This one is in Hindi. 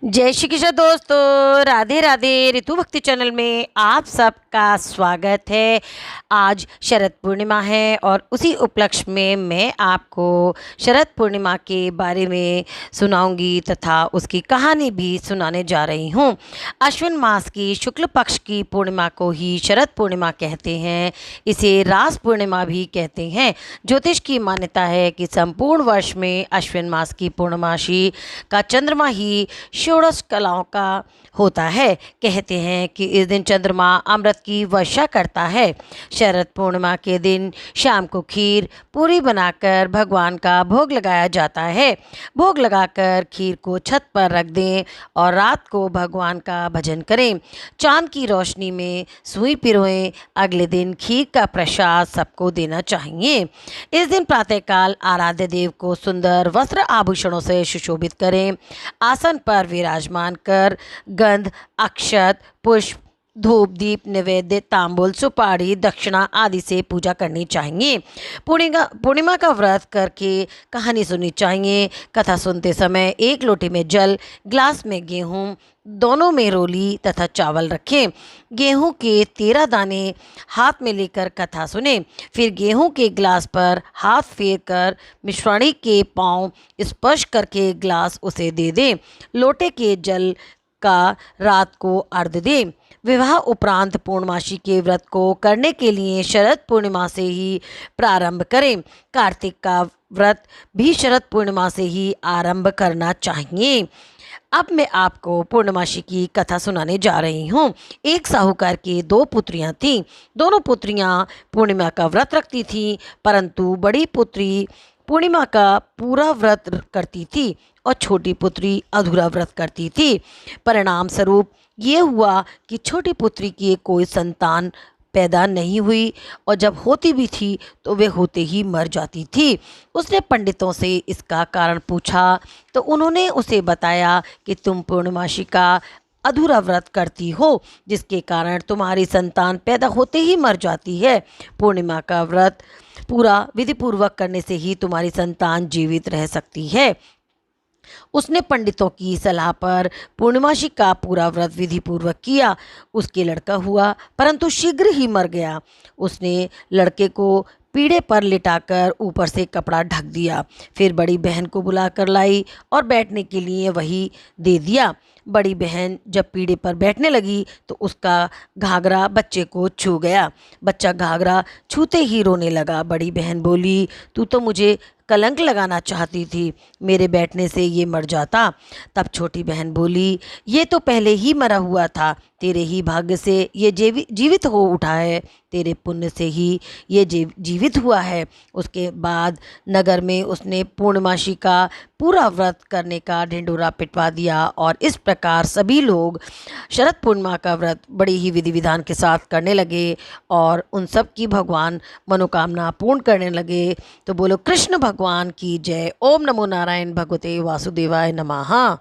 जय श्री कृष्ण दोस्तों, राधे राधे। ऋतु भक्ति चैनल में आप सबका स्वागत है। आज शरद पूर्णिमा है और उसी उपलक्ष्य में मैं आपको शरद पूर्णिमा के बारे में सुनाऊंगी तथा उसकी कहानी भी सुनाने जा रही हूँ। अश्विन मास की शुक्ल पक्ष की पूर्णिमा को ही शरद पूर्णिमा कहते हैं। इसे रास पूर्णिमा भी कहते हैं। ज्योतिष की मान्यता है कि संपूर्ण वर्ष में अश्विन मास की पूर्णमासी का चंद्रमा ही षोडश कलाओं का होता है। कहते हैं कि इस दिन चंद्रमा अमृत की वर्षा करता है। शरद पूर्णिमा के दिन शाम को खीर पूरी बनाकर भगवान का भोग लगाया जाता है। भोग लगाकर खीर को छत पर रख दें और रात को भगवान का भजन करें। चांद की रोशनी में सुई पिरोएं। अगले दिन खीर का प्रसाद सबको देना चाहिए। इस दिन प्रातःकाल आराध्य देव को सुंदर वस्त्र आभूषणों से सुशोभित करें। आसन पर विराजमान कर गंध, अक्षत, पुष्प, धूप, दीप, नैवेद्य, तांबूल, सुपारी, दक्षिणा आदि से पूजा करनी चाहिए। पूर्णिमा का व्रत करके कहानी सुननी चाहिए। कथा सुनते समय एक लोटे में जल, ग्लास में गेहूँ, दोनों में रोली तथा चावल रखें। गेहूं के 13 दाने हाथ में लेकर कथा सुने। फिर गेहूं के ग्लास पर हाथ फेर कर मिश्राणी के पांव स्पर्श करके ग्लास उसे दे दें। लोटे के जल का रात को अर्घ दें। विवाह उपरांत पूर्णमासी के व्रत को करने के लिए शरद पूर्णिमा से ही प्रारंभ करें। कार्तिक का व्रत भी शरद पूर्णिमा से ही आरंभ करना चाहिए। अब मैं आपको पूर्णमासी की कथा सुनाने जा रही हूँ। एक साहूकार की 2 पुत्रियाँ थीं। दोनों पुत्रियाँ पूर्णिमा का व्रत रखती थीं, परंतु बड़ी पुत्री पूर्णिमा का पूरा व्रत करती थी और छोटी पुत्री अधूरा व्रत करती थी। परिणाम स्वरूप ये हुआ कि छोटी पुत्री की कोई संतान पैदा नहीं हुई और जब होती भी थी तो वे होते ही मर जाती थी। उसने पंडितों से इसका कारण पूछा तो उन्होंने उसे बताया कि तुम पूर्णमासी का अधूरा व्रत करती हो, जिसके कारण तुम्हारी संतान पैदा होते ही मर जाती है। पूर्णिमा का व्रत पूरा विधिपूर्वक करने से ही तुम्हारी संतान जीवित रह सकती है। उसने पंडितों की सलाह पर पूर्णमासी का पूरा व्रत विधि पूर्वक किया। उसके लड़का हुआ, परंतु शीघ्र ही मर गया। उसने लड़के को पीढ़े पर लिटाकर ऊपर से कपड़ा ढक दिया। फिर बड़ी बहन को बुलाकर लाई और बैठने के लिए वही दे दिया। बड़ी बहन जब पीढ़े पर बैठने लगी तो उसका घाघरा बच्चे को छू गया। बच्चा घाघरा छूते ही रोने लगा। बड़ी बहन बोली, तू तो मुझे कलंक लगाना चाहती थी, मेरे बैठने से ये मर जाता। तब छोटी बहन बोली, ये तो पहले ही मरा हुआ था, तेरे ही भाग्य से ये जीवित हो उठा है, तेरे पुण्य से ही ये जीवित हुआ है। उसके बाद नगर में उसने पूर्णमासी का पूरा व्रत करने का ढिंढोरा पिटवा दिया और इस प्रकार सभी लोग शरद पूर्णिमा का व्रत बड़ी ही विधि विधान के साथ करने लगे और उन सब की भगवान मनोकामना पूर्ण करने लगे। तो बोलो कृष्ण भगवान की जय। ओम नमो नारायण भगवते वासुदेवाय नमः।